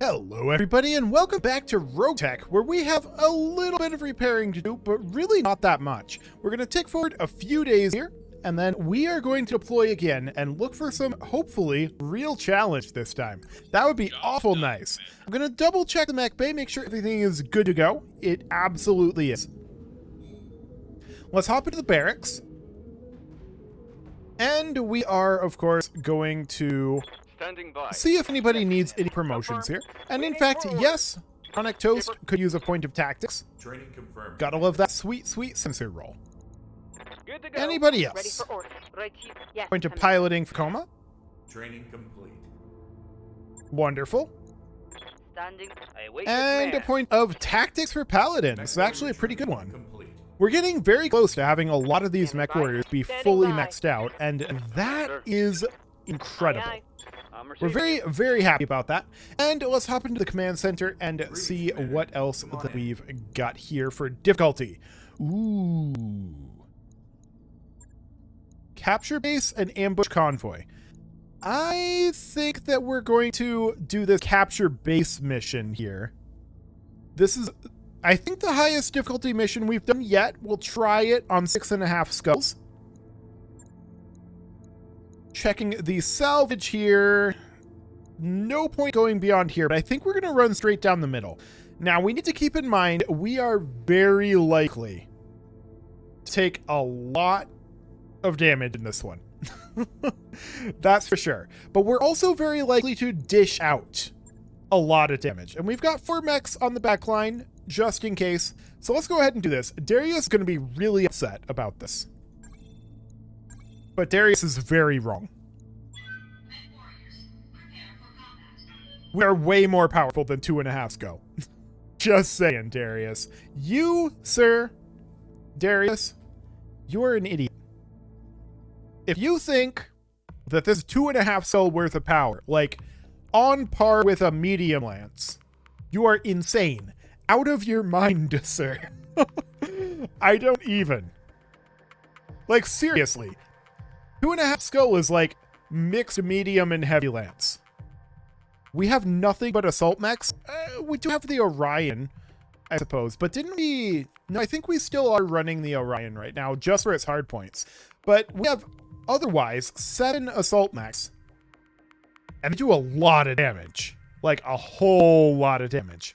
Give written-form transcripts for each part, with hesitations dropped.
Hello everybody and welcome back to RogueTech, where we have a little bit of repairing to do, but really not that much. We're going to tick forward a few days here, and then we are going to deploy again and look for some, hopefully, real challenge this time. That would be awful nice. I'm going to double check the mech bay, make sure everything is good to go. It absolutely is. Let's hop into the barracks. And we are, of course, going to see if anybody needs any promotions here. And in fact, yes, Chronic Toast could use a point of tactics. Training confirmed. Gotta love that sweet, sweet sensor roll. Good to go. Anybody else? Ready for order. Right here. Yes, Point of I'm piloting for Coma. Training complete. Wonderful. standing. I wait And a for point of tactics for Paladin. This is actually a pretty good one. Complete. We're getting very close to having a lot of these mech warriors be fully maxed out, and that is incredible. We're very, very happy about that. And let's hop into the command center and see what else that we've got here for difficulty. Ooh. Capture base and ambush convoy. I think that we're going to do this capture base mission here. This is, I think, the highest difficulty mission we've done yet. We'll try it on 6.5 skulls. Checking the salvage here. No point going beyond here, but I think we're going to run straight down the middle. Now, we need to keep in mind, we are very likely to take a lot of damage in this one. That's for sure. But we're also very likely to dish out a lot of damage. And we've got 4 mechs on the back line, just in case. So let's go ahead and do this. Darius is going to be really upset about this. But Darius is very wrong. We are way more powerful than 2.5 skull. Just saying, Darius. You, sir, Darius, you're an idiot. If you think that this 2.5 skull worth of power, like on par with a medium lance, you are insane. Out of your mind, sir. I don't even. Like, seriously. 2.5 skull is like mixed medium and heavy lance. We have nothing but assault mechs. We do have the Orion, I suppose, but didn't we? No, I think we still are running the Orion right now, just for its hard points. But we have otherwise 7 assault mechs, and they do a lot of damage, like a whole lot of damage.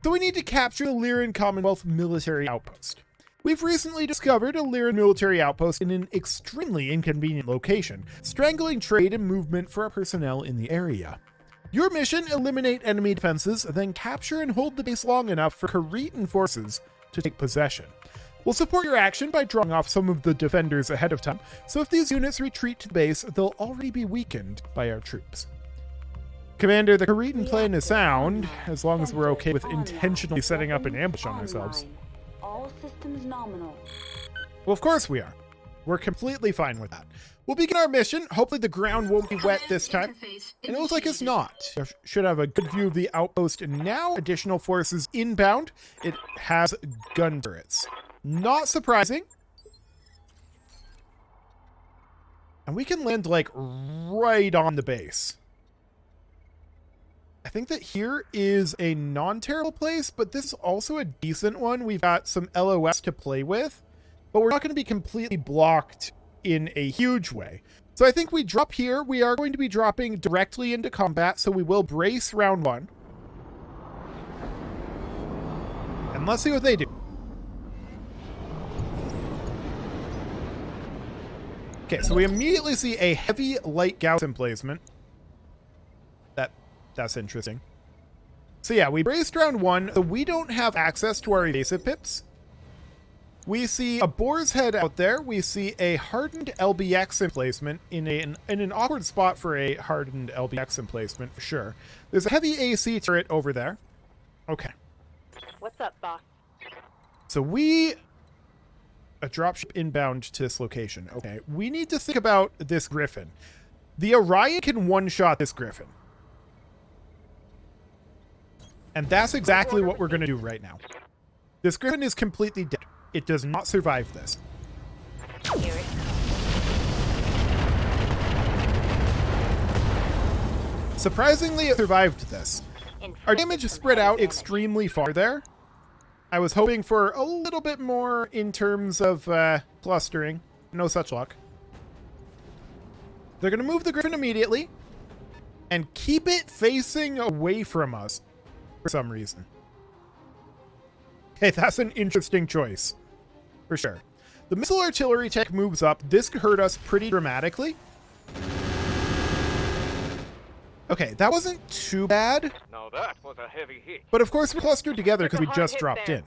So we need to capture the Lyran Commonwealth military outpost. We've recently discovered a Lyran military outpost in an extremely inconvenient location, strangling trade and movement for our personnel in the area. Your mission: eliminate enemy defenses, then capture and hold the base long enough for Kharitan forces to take possession. We'll support your action by drawing off some of the defenders ahead of time, so if these units retreat to the base, they'll already be weakened by our troops. Commander, the Kharitan plan is sound, as long as we're okay with intentionally setting up an ambush on ourselves. All systems nominal. Well, of course we are. We're completely fine with that. We'll begin our mission. Hopefully the ground won't be wet this time. And it looks like it's not. Should have a good view of the outpost now. Additional forces inbound. It has gun turrets. Not surprising. And we can land like right on the base. I think that here is a non-terrible place, but this is also a decent one. We've got some LOS to play with, but we're not going to be completely blocked in a huge way. So I think we drop here. We are going to be dropping directly into combat, so we will brace round 1. And let's see what they do. Okay, so we immediately see a heavy light Gauss emplacement. That's interesting. So yeah, we braced round 1. So we don't have access to our evasive pips. We see a boar's head out there. We see a hardened LBX emplacement in an awkward spot for a hardened LBX emplacement for sure. There's a heavy AC turret over there. Okay. What's up, boss? So a dropship inbound to this location. Okay, we need to think about this Griffin. The Orion can one-shot this Griffin. And that's exactly what we're going to do right now. This Griffin is completely dead. It does not survive this. Here it comes. Surprisingly, it survived this. Our damage is spread out extremely far there. I was hoping for a little bit more in terms of clustering. No such luck. They're going to move the Griffin immediately and keep it facing away from us for some reason. Okay, that's an interesting choice. For sure. The missile artillery tech moves up. This could hurt us pretty dramatically. Okay, that wasn't too bad. Now that was a heavy hit. But of course, we're clustered together because we Hard just hit dropped there. in.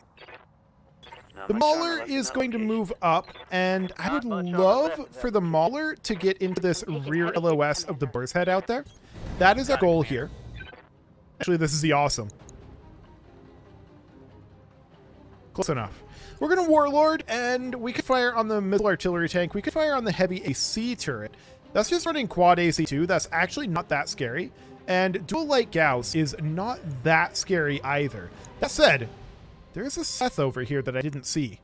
The Mauler is going to move up, and I would love for the Mauler to get into this rear LOS of the Boar's Head out there. That is our goal here. Actually, this is the awesome. Close enough. We're going to Warlord, and we could fire on the missile artillery tank. We could fire on the heavy AC turret. That's just running quad AC2. That's actually not that scary. And dual light Gauss is not that scary either. That said, there's a Seth over here that I didn't see.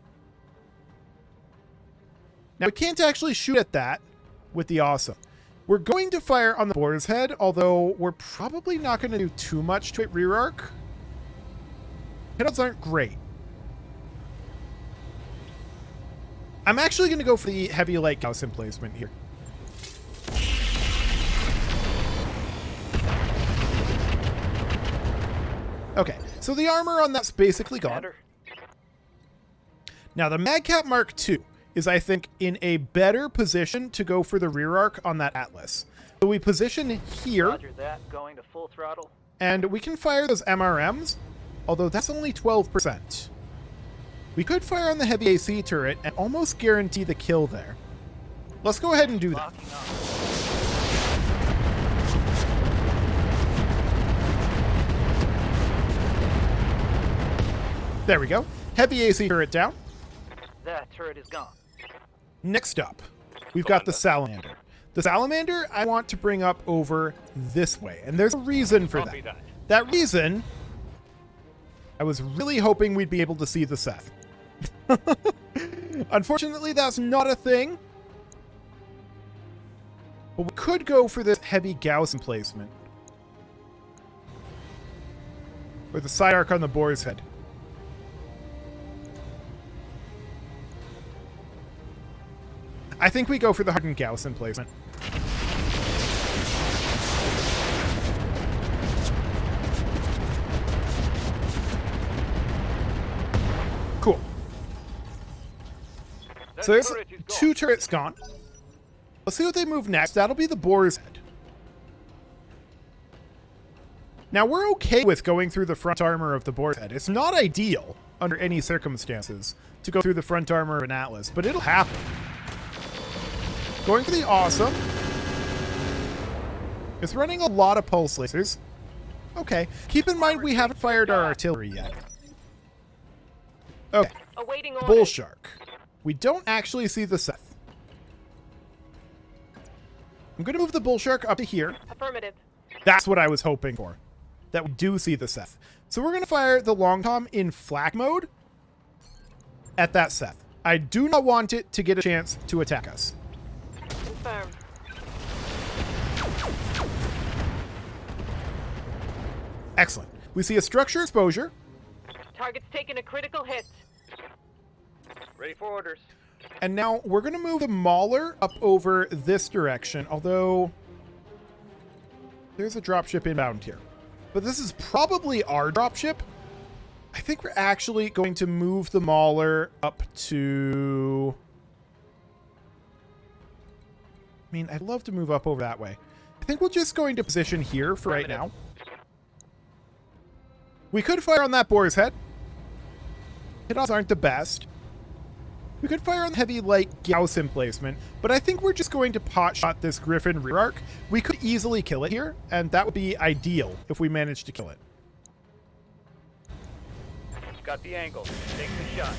Now, we can't actually shoot at that with the awesome. We're going to fire on the Boar's Head, although we're probably not going to do too much to it rear arc. Hit-outs aren't great. I'm actually going to go for the heavy light Gauss emplacement here. Okay, so the armor on that's basically gone. Now, the Madcap Mark II is, I think, in a better position to go for the rear arc on that Atlas. So we position here, Roger that, going to full throttle. and we can fire those MRMs, although that's only 12%. We could fire on the heavy AC turret and almost guarantee the kill there. Let's go ahead and do that. Locking up. There we go. Heavy AC turret down. That turret is gone. Next up, we've got the Salamander. The Salamander I want to bring up over this way, and there's a reason for Copy that. that. That reason, I was really hoping we'd be able to see the Seth. Unfortunately, that's not a thing. But we could go for this heavy Gauss emplacement. Or the side arc on the Boar's Head. I think we go for the hardened Gauss emplacement. Cool. That So there's turret is gone. 2 turrets gone. Let's see what they move next. That'll be the Boar's Head. Now, we're okay with going through the front armor of the Boar's Head. It's not ideal, under any circumstances, to go through the front armor of an Atlas, but it'll happen. Going for the awesome. It's running a lot of pulse lasers. Okay. Keep in mind we haven't fired our artillery yet. Okay. Awaiting Bull orders. Shark. We don't actually see the Seth. I'm going to move the Bull Shark up to here. Affirmative. That's what I was hoping for. That we do see the Seth. So we're going to fire the Long Tom in flak mode at that Seth. I do not want it to get a chance to attack us. Confirmed. Excellent. We see a structure exposure. Target's taken a critical hit. Ready for orders. And now we're going to move the Mauler up over this direction, although there's a dropship inbound here. But this is probably our dropship. I think we're actually going to move the Mauler up to... I mean, I'd love to move up over that way. I think we're just going to position here for right now. We could fire on that Boar's Head. Hit-offs aren't the best. We could fire on the heavy light Gauss emplacement, but I think we're just going to pot shot this Griffin rear arc. We could easily kill it here, and that would be ideal if we managed to kill it. Got the angle. Take the shot.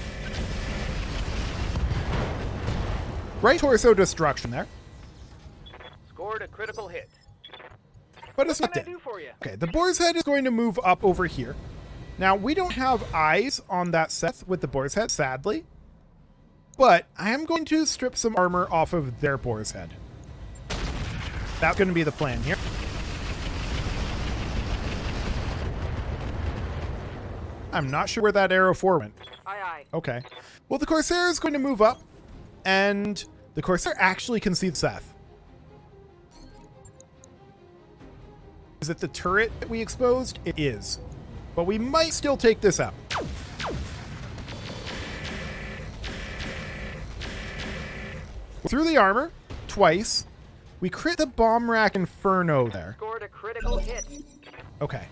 Right torso destruction there, Scored a critical hit. but it's What not can I dead. do for you? Okay, the Boar's Head is going to move up over here. Now, we don't have eyes on that Seth with the Boar's Head, sadly. But I am going to strip some armor off of their Boar's Head. That's going to be the plan here. I'm not sure where that arrow 4 went. Aye, aye. Okay. Well, the Corsair is going to move up, and the Corsair actually can see Seth. Is it the turret that we exposed? It is. But we might still take this out. Through the armor, twice. We crit the bomb rack Inferno there. Scored a critical hit. Okay.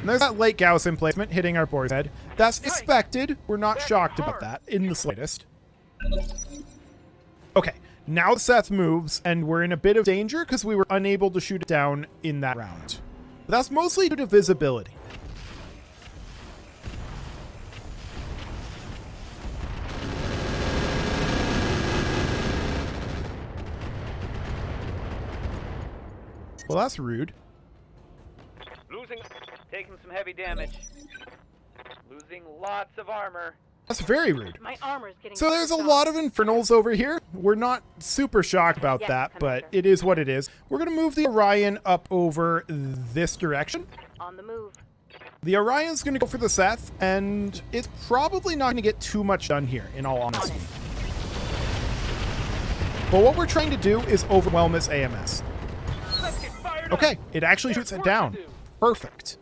And there's that late Gauss emplacement hitting our boar's head. That's expected. We're not shocked about that in the slightest. Okay, now Seth moves, and we're in a bit of danger because we were unable to shoot it down in that round. But that's mostly due to visibility. Well, that's rude. Taking some heavy damage. Losing lots of armor. That's very rude. My armor's getting So there's a soft. lot of Infernals over here. We're not super shocked about Yes, that, but Commander. it is what it is. We're going to move the Orion up over this direction. On the move. The Orion's going to go for the Seth, and it's probably not going to get too much done here, in all On honesty. it. But what we're trying to do is overwhelm this AMS. Okay, it actually shoots it down. Perfect.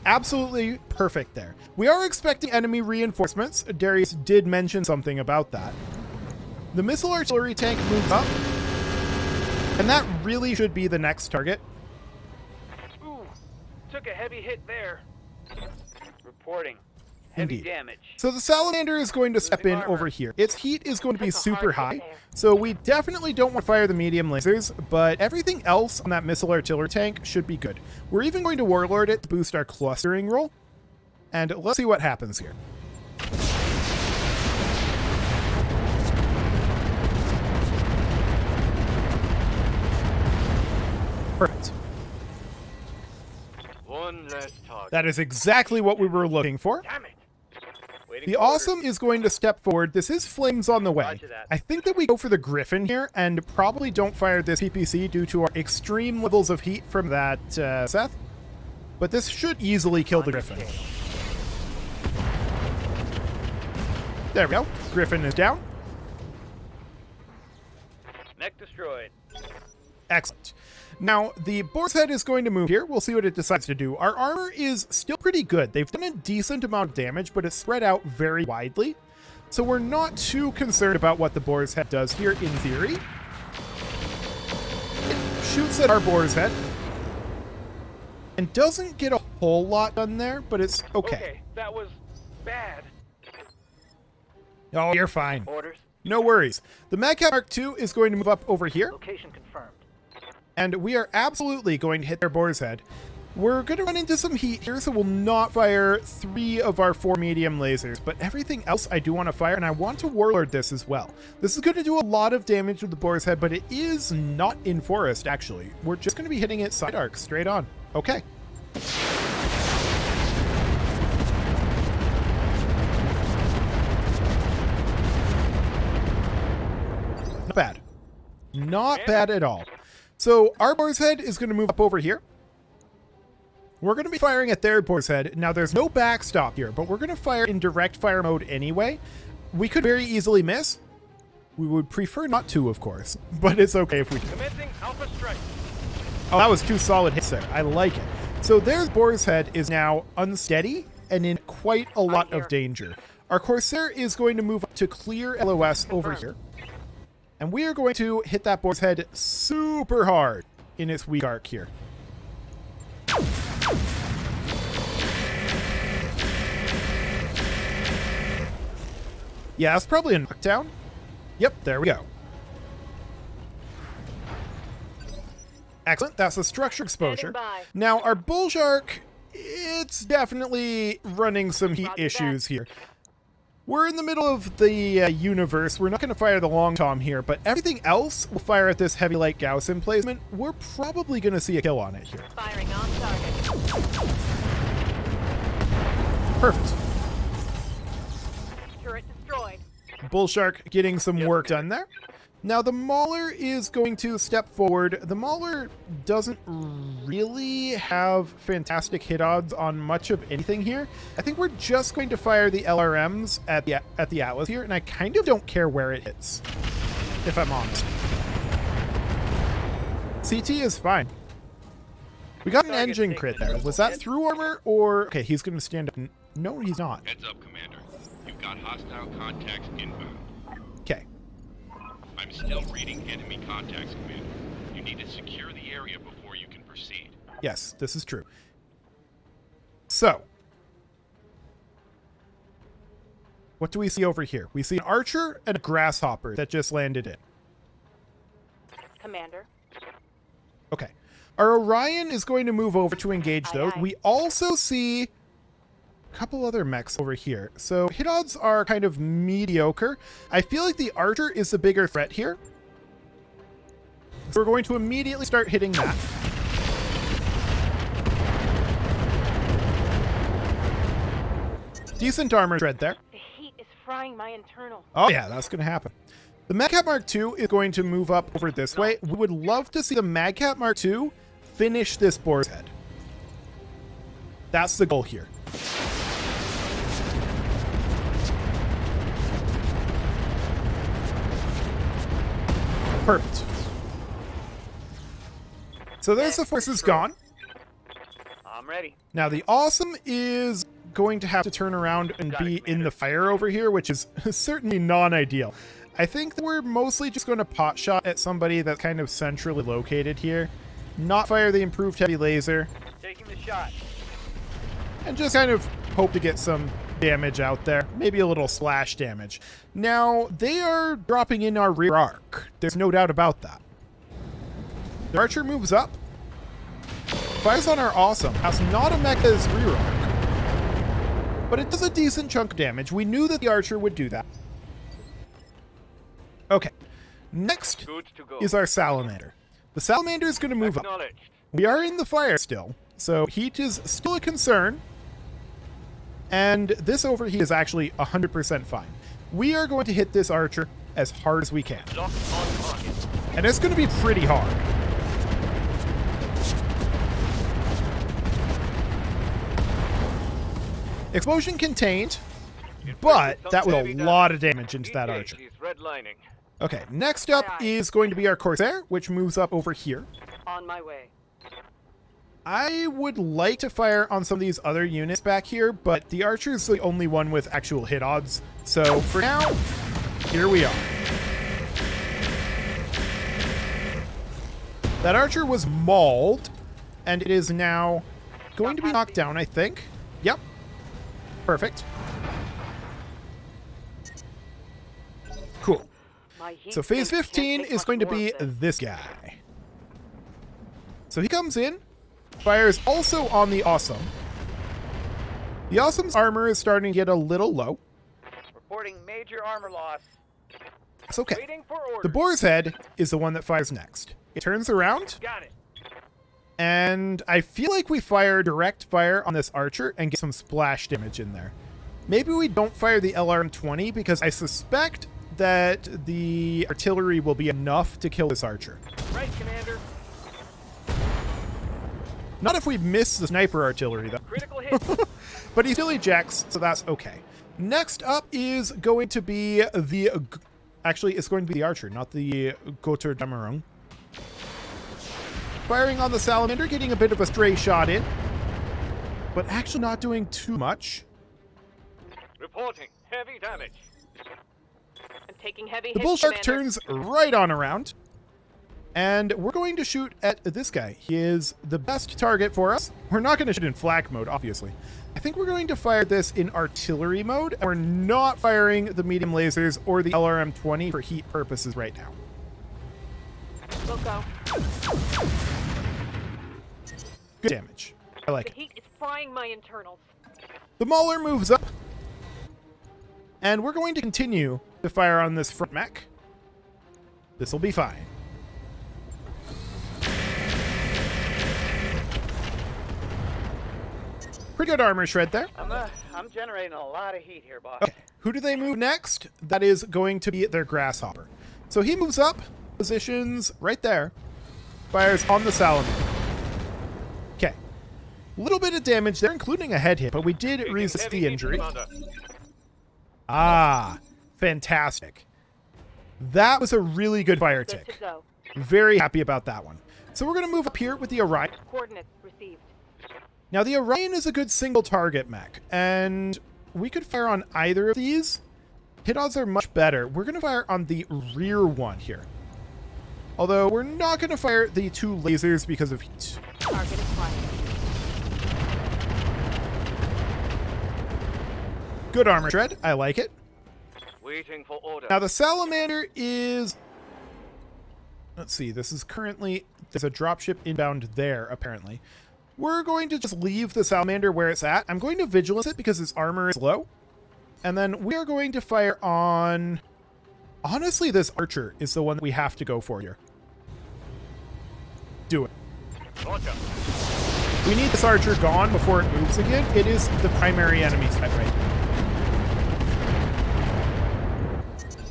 Absolutely perfect there. We are expecting enemy reinforcements. Darius did mention something about that. The missile artillery tank moves up, and that really should be the next target. Ooh, took a heavy hit there. Reporting. Heavy Indeed. damage. So the Salamander is going to step in Losing armor. over here. Its heat is going to be That's a super hard hit high, there. so we definitely don't want to fire the medium lasers, but everything else on that missile artillery tank should be good. We're even going to Warlord it to boost our clustering roll, and let's see what happens here. Perfect. One less target. That is exactly what we were looking for. Damn it. Waiting The for orders. Awesome is going to step forward. This is Flames on the way. Roger that. I think that we go for the Griffin here and probably don't fire this PPC due to our extreme levels of heat from that Seth. But this should easily kill the Griffin. There we go. Griffin is down. Mech destroyed. Excellent. Now, the Boar's Head is going to move here. We'll see what it decides to do. Our armor is still pretty good. They've done a decent amount of damage, but it's spread out very widely. So we're not too concerned about what the Boar's Head does here in theory. It shoots at our Boar's Head and doesn't get a whole lot done there, but it's okay. That was bad. Oh, you're fine. Orders. No worries. The Madcap Mark II is going to move up over here, Location confirmed. and we are absolutely going to hit their Boar's Head. We're going to run into some heat here, so we'll not fire 3 of our 4 medium lasers, but everything else I do want to fire, and I want to Warlord this as well. This is going to do a lot of damage with the Boar's Head, but it is not in Forest, actually. We're just going to be hitting it side arc, straight on. Okay. Not bad. Not bad at all. So our Boar's Head is going to move up over here. We're going to be firing at their Boar's Head. Now, there's no backstop here, but we're going to fire in direct fire mode anyway. We could very easily miss. We would prefer not to, of course, but it's okay if we do. Commencing Alpha Strike. Oh, that was 2 solid hits there. I like it. So their Boar's Head is now unsteady and in quite a lot of danger. Our Corsair is going to move up to clear LOS over here. And we are going to hit that Boar's Head super hard in its weak arc here. Yeah, that's probably a knockdown. Yep, there we go. Excellent. That's a structure exposure. Standing by. Now, our Bull Shark, it's definitely running some heat Roger issues here. We're in the middle of the universe. We're not going to fire the Long Tom here, but everything else will fire at this Heavy Light Gauss emplacement. We're probably going to see a kill on it here. Firing on target. Perfect. Turret destroyed. Bull Shark getting some work done there. Now, the Mauler is going to step forward. The Mauler doesn't really have fantastic hit odds on much of anything here. I think we're just going to fire the LRMs at the Atlas here, and I kind of don't care where it hits, if I'm honest. CT is fine. We got an engine crit there. Was that through armor, or... Okay, he's going to stand up. No, he's not. Heads up, Commander. You've got hostile contacts inbound. Okay. I'm still reading enemy contacts, Commander. You need to secure the area before you can proceed. Yes, this is true. So, what do we see over here? We see an archer and a grasshopper that just landed in. Commander. Okay. Our Orion is going to move over to engage those. Aye, aye. We also see a couple other mechs over here. So hit odds are kind of mediocre. I feel like the archer is the bigger threat here. So we're going to immediately start hitting that. Decent armor shred there. The heat is frying my internal. Oh yeah, that's going to happen. The Madcap Mark II is going to move up over this way. We would love to see the Madcap Mark II finish this boar's head. That's the goal here. Perfect. So there's the forces gone. I'm ready. Now the Awesome is going to have to turn around and Got it, be in Commander. the fire over here, which is certainly non-ideal. I think that we're mostly just going to pot shot at somebody that's kind of centrally located here, not fire the improved heavy laser, Taking the shot. and just kind of hope to get some damage out there, maybe a little slash damage. Now, they are dropping in our rear arc. There's no doubt about that. The archer moves up, fires on our Awesome. That's not a mecha's rear arc, but it does a decent chunk of damage. We knew that the archer would do that. Okay, next Good to go. is our Salamander. The Salamander is going to move up. Acknowledged. We are in the fire still, so heat is still a concern. And this overheat is actually 100% fine. We are going to hit this archer as hard as we can. Lock on target. And it's going to be pretty hard. Explosion contained, but that was a lot of damage into that archer. He's redlining. Okay, next up is going to be our Corsair, which moves up over here. On my way. I would like to fire on some of these other units back here, but the archer is the only one with actual hit odds. So for now, here we are. That archer was mauled, and it is now going to be knocked down, I think. Yep. Perfect. Cool. My heat So phase sink can't 15 take is much going to more be of this. this guy. So he comes in, fires also on the Awesome. The Awesome's armor is starting to get a little low. Reporting major armor loss. It's okay. Waiting for orders. The Boar's Head is the one that fires next. It turns around, Got it. and I feel like we fire direct fire on this archer and get some splash damage in there. Maybe we don't fire the LRM-20 because I suspect that the artillery will be enough to kill this archer. Right, Commander. Not if we miss the sniper artillery, though. Critical hit. But he still ejects, so that's okay. Next up is going to be the... Actually, it's going to be the archer, not the Gotor Damarung. Firing on the Salamander, getting a bit of a stray shot in, but actually not doing too much. Reporting heavy damage. I'm taking heavy The hits, bull shark Commander. turns right on around, and we're going to shoot at this guy. He is the best target for us. We're not going to shoot in flak mode, obviously. I think we're going to fire this in artillery mode, and we're not firing the medium lasers or the LRM-20 for heat purposes right now. We'll go. Good damage. I like The it. heat is frying my internals. The Mauler moves up, and we're going to continue to fire on this front mech. This will be fine. Pretty good armor shred there. I'm generating a lot of heat here, boss. Okay, who do they move next? That is going to be their Grasshopper. So he moves up, positions right there, fires on the salamander. Okay. A little bit of damage there, including a head hit, but we did Taking resist heavy the heat, injury. Commander. Ah, fantastic. That was a really good fire Good to tick. go. Very happy about that one. So we're going to move up here with the Orion. Coordinates received. Now, the Orion is a good single target mech, and we could fire on either of these. Hit odds are much better. We're going to fire on the rear one here. Although, we're not going to fire the 2 lasers because of heat. Target is flying. Good armor tread. I like it. Waiting for order. Now, the salamander is... Let's see. This is currently... There's a dropship inbound there, apparently. We're going to just leave the salamander where it's at. I'm going to vigilance it because its armor is low. And then we are going to fire on... Honestly, this archer is the one that we have to go for here. Do it. Roger. We need this archer gone before it moves again. It is the primary enemy threat right now.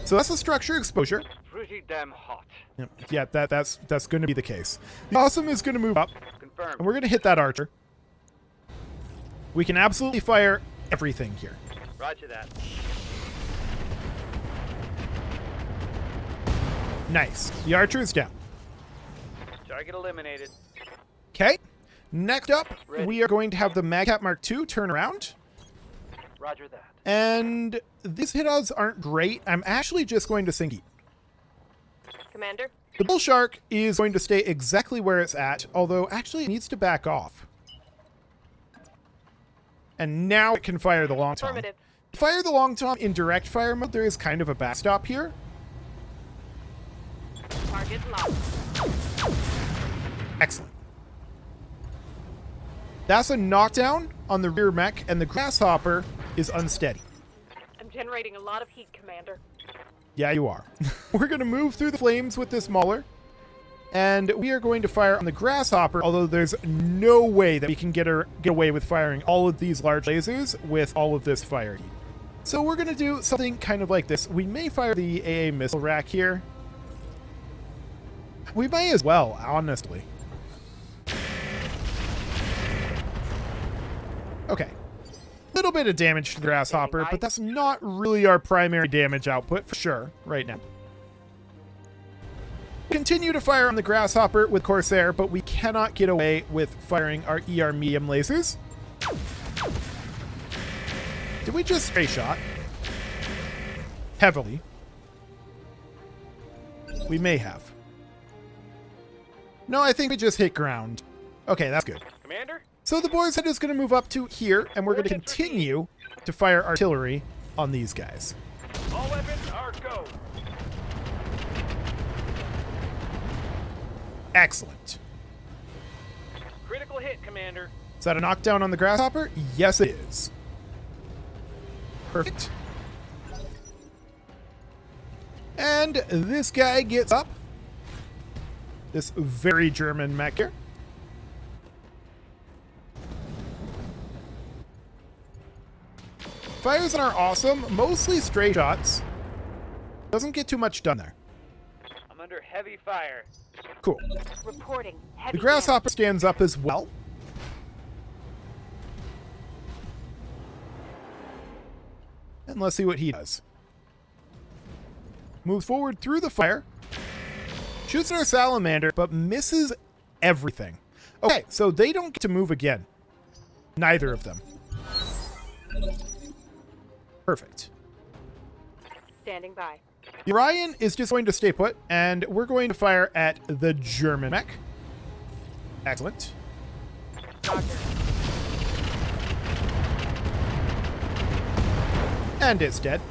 So that's the structure exposure. Pretty damn hot. Yep. Yeah, that's going to be the case. The Awesome is going to move up, Confirmed. and we're going to hit that archer. We can absolutely fire everything here. Roger that. Nice. The archer is down. Target eliminated. Okay. Next up, Ready. we are going to have the Magcat Mark II turn around. Roger that. And these hit odds aren't great. I'm actually just going to sink heat. Commander, The Bull Shark is going to stay exactly where it's at, although actually it needs to back off. And now it can fire the long tom. affirmative. Fire the long tom in direct fire mode. There is kind of a backstop here. Target locked. Excellent. That's a knockdown on the rear mech, and the Grasshopper is unsteady. I'm generating a lot of heat, Commander. Yeah, you are. We're going to move through the flames with this Mauler, and we are going to fire on the Grasshopper, although there's no way that we can get away with firing all of these large lasers with all of this fire heat. So we're going to do something kind of like this. We may fire the AA missile rack here. We may as well, honestly. Okay. Little bit of damage to the Grasshopper, but that's not really our primary damage output for sure right now. Continue to fire on the Grasshopper with Corsair, but we cannot get away with firing our ER medium lasers. Did we just stray shot? Heavily. We may have. No, I think we just hit ground. Okay, that's good. Commander? So the boar's head is going to move up to here, and we're going to continue to fire artillery on these guys. All weapons are go. Excellent. Critical hit, Commander. Is that a knockdown on the Grasshopper? Yes, it is. Perfect. And this guy gets up. This very German mech here. Fires on our Awesome, mostly stray shots. Doesn't get too much done there. I'm under heavy fire. Cool. Reporting. Heavy The Grasshopper stands up as well. And let's see what he does. Moves forward through the fire. Shoots our Salamander, but misses everything. Okay, so they don't get to move again. Neither of them. Perfect. damage. Standing by. The Orion is just going to stay put, and we're going to fire at the German mech. Excellent. Roger. And it's dead.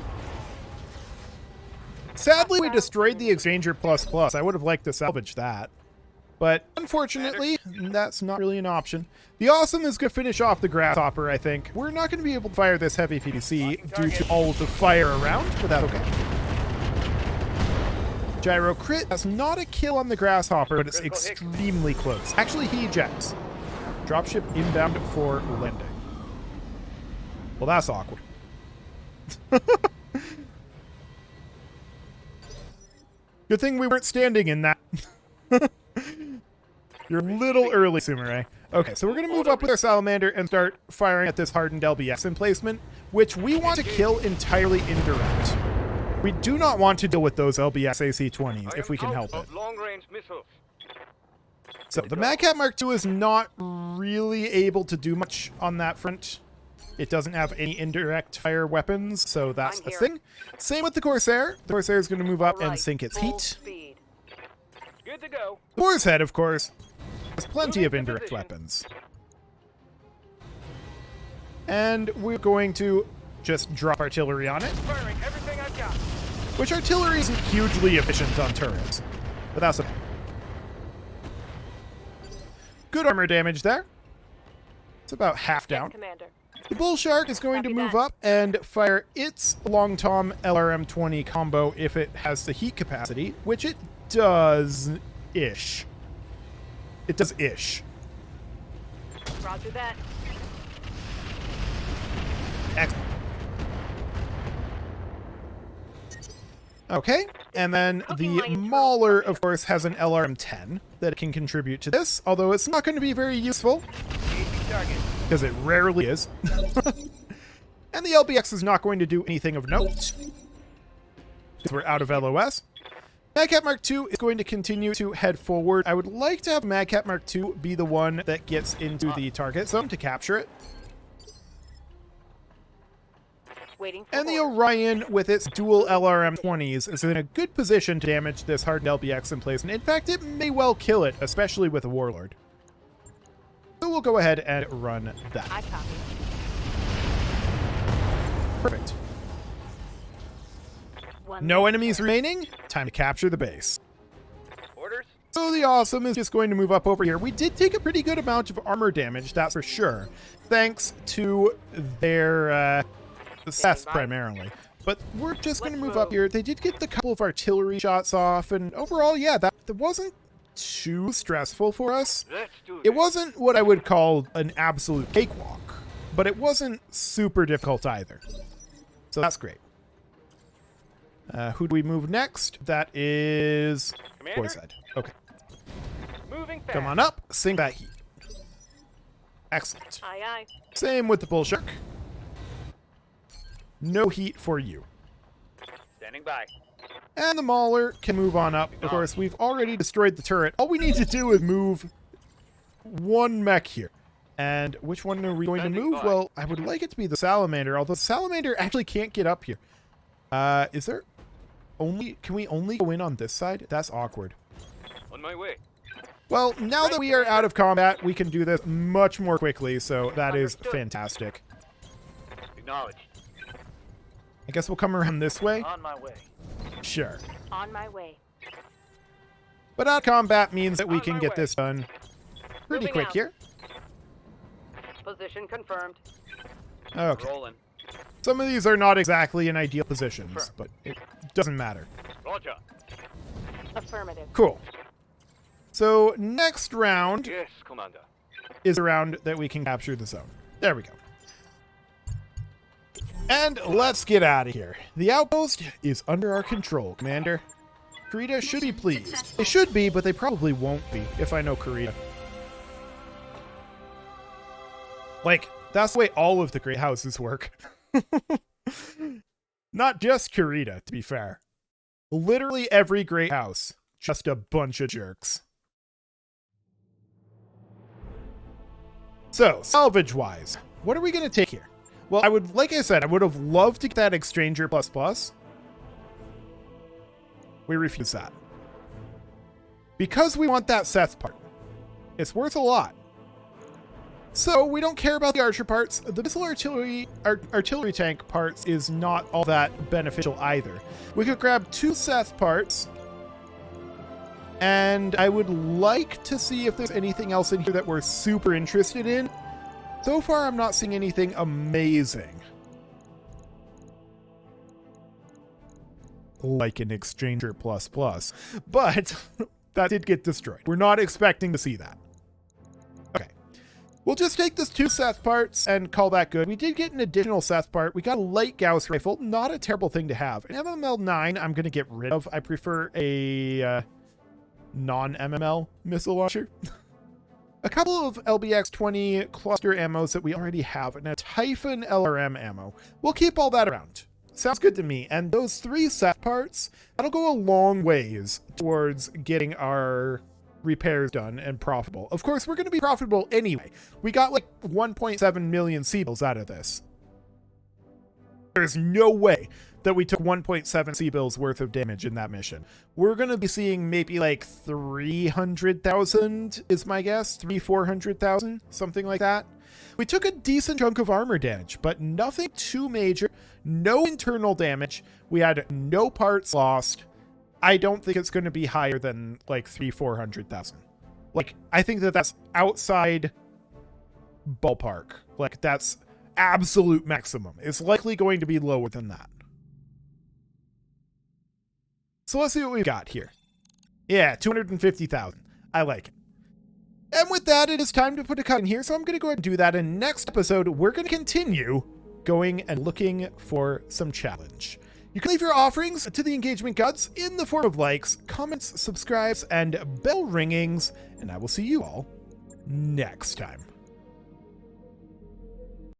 Sadly, we destroyed the Exchanger ++. I would have liked to salvage that. But unfortunately, that's not really an option. The Awesome is going to finish off the Grasshopper, I think. We're not going to be able to fire this heavy PDC due to all of the fire around, but that's okay. Gyro crit. That's not a kill on the Grasshopper, but it's extremely close. Actually, he ejects. Dropship inbound for landing. Well, that's awkward. Good thing we weren't standing in that. You're a little early, Sumire. Okay, so we're going to move up with our salamander and start firing at this hardened LBX emplacement, which we want to kill entirely indirect. We do not want to deal with those LBX AC-20s if we can help it. Long-range missiles. So the Madcat Mark II is not really able to do much on that front. It doesn't have any indirect fire weapons, so that's I'm a here. thing. Same with the Corsair. The Corsair is going to move up and Alright, sink its full heat. speed. Good to go. The Boar's Head, of course, has plenty Moving of to indirect position. weapons. And we're going to just drop artillery on it, Firing everything I've got. which artillery isn't hugely efficient on turrets, but that's okay. Good armor damage there. It's about half Yes, down. Commander. The Bull Shark is going to Copy move that. up and fire its Long Tom LRM-20 combo if it has the heat capacity, which it does-ish. It does-ish. Roger that. Excellent. Okay, and then Cooking the my internal Mauler, structure. of course, has an LRM-10 that can contribute to this, although it's not going to be very useful, Engaging target. because it rarely is. And the LBX is not going to do anything of note, because we're out of LOS. Madcat Mark II is going to continue to head forward. I would like to have Madcat Mark II be the one that gets into the target zone to capture it. Waiting for And the orders. Orion, with its dual LRM-20s, is in a good position to damage this hardened LBX in place. And in fact, it may well kill it, especially with a Warlord. So we'll go ahead and run that. I copy. Perfect. One No less enemies turret. remaining. Time to capture the base. Orders. So the Awesome is just going to move up over here. We did take a pretty good amount of armor damage, that's for sure, thanks to their sets primarily. But we're just going to Let's move up move. here. They did get the couple of artillery shots off, and overall, yeah, that wasn't too stressful for us. Let's do this. It wasn't what I would call an absolute cakewalk, but it wasn't super difficult either. So that's great. Who do we move next? That is Commander? Boy's Head. Okay. Moving fast. Come on up, sink that heat. Excellent. Aye, aye. Same with the Bull Shark. No heat for you. Standing by. And the Mauler can move on up. Of course, we've already destroyed the turret. All we need to do is move one mech here. And which one are we going to Standing move? by. Well, I would like it to be the Salamander, although the Salamander actually can't get up here. Is there only... Can we only go in on this side? That's awkward. On my way. Well, now that we are out of combat, we can do this much more quickly, so that is Understood. fantastic. Acknowledged. I guess we'll come around this way. On my way. Sure. On my way. But out of combat means that we On can my get way. this done pretty Moving quick out. here. Position confirmed. Okay. Rolling. Some of these are not exactly in ideal positions, but it doesn't matter. Roger. Affirmative. Cool. So next round Yes, Commander. is a round that we can capture the zone. There we go. And let's get out of here. The outpost is under our control, Commander. Karita should be pleased. They should be, but they probably won't be, if I know Karita. Like, that's the way all of the great houses work. Not just Karita, to be fair. Literally every great house. Just a bunch of jerks. So, salvage-wise, what are we going to take here? Well, like I said, I would have loved to get that Exchanger ++. We refuse that. Because we want that Seth part. It's worth a lot. So, we don't care about the archer parts. The missile artillery tank parts is not all that beneficial either. We could grab 2 Seth parts. And I would like to see if there's anything else in here that we're super interested in. So far, I'm not seeing anything amazing. Like an Exchanger ++. But that did get destroyed. We're not expecting to see that. Okay. We'll just take this 2 Seth parts and call that good. We did get an additional Seth part. We got a light Gauss rifle. Not a terrible thing to have. An MML-9 I'm going to get rid of. I prefer a non-MML missile launcher. A couple of LBX-20 cluster ammos that we already have, and a Typhon LRM ammo. We'll keep all that around. Sounds good to me. And those 3 Seth parts, that'll go a long ways towards getting our repairs done and profitable. Of course, we're going to be profitable anyway. We got like 1.7 million C-bills out of this. There's no way that we took 1.7 C-bills worth of damage in that mission. We're going to be seeing maybe like 300,000 is my guess. 400,000, something like that. We took a decent chunk of armor damage, but nothing too major. No internal damage. We had no parts lost. I don't think it's going to be higher than like 400,000. Like, I think that that's outside ballpark. Like, that's absolute maximum. It's likely going to be lower than that. So let's see what we've got here. Yeah, 250,000. I like it. And with that, it is time to put a cut in here, so I'm going to go ahead and do that. In next episode, we're going to continue going and looking for some challenge. You can leave your offerings to the engagement gods in the form of likes, comments, subscribes, and bell ringings, and I will see you all next time.